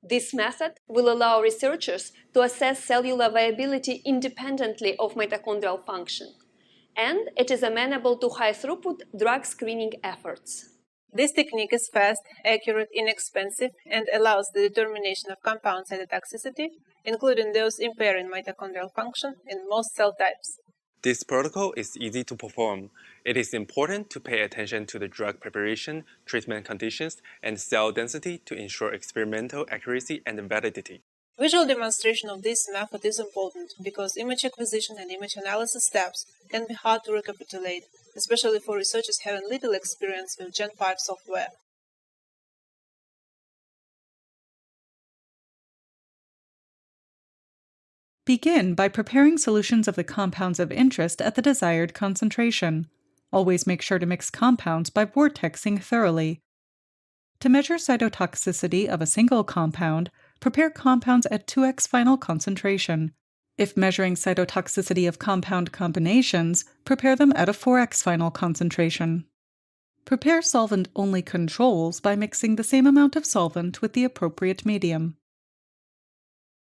This method will allow researchers to assess cellular viability independently of mitochondrial function, and it is amenable to high-throughput drug screening efforts. This technique is fast, accurate, inexpensive, and allows the determination of compound cytotoxicity, including those impairing mitochondrial function in most cell types. This protocol is easy to perform. It is important to pay attention to the drug preparation, treatment conditions, and cell density to ensure experimental accuracy and validity. Visual demonstration of this method is important because image acquisition and image analysis steps can be hard to recapitulate, especially for researchers having little experience with Gen 5 software. Begin by preparing solutions of the compounds of interest at the desired concentration. Always make sure to mix compounds by vortexing thoroughly. To measure cytotoxicity of a single compound, prepare compounds at 2x final concentration. If measuring cytotoxicity of compound combinations, prepare them at a 4x final concentration. Prepare solvent-only controls by mixing the same amount of solvent with the appropriate medium.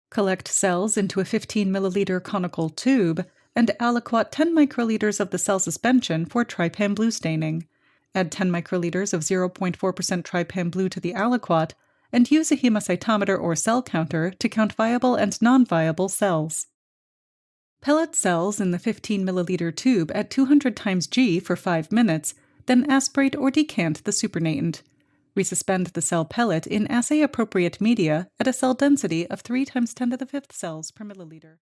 Collect cells into a 15 milliliter conical tube and aliquot 10 microliters of the cell suspension for trypan blue staining. Add 10 microliters of 0.4% trypan blue to the aliquot and use a hemocytometer or cell counter to count viable and non-viable cells. Pellet cells in the 15 milliliter tube at 200 times G for 5 minutes, then aspirate or decant the supernatant. Resuspend the cell pellet in assay-appropriate media at a cell density of 3 × 10⁵ cells per milliliter.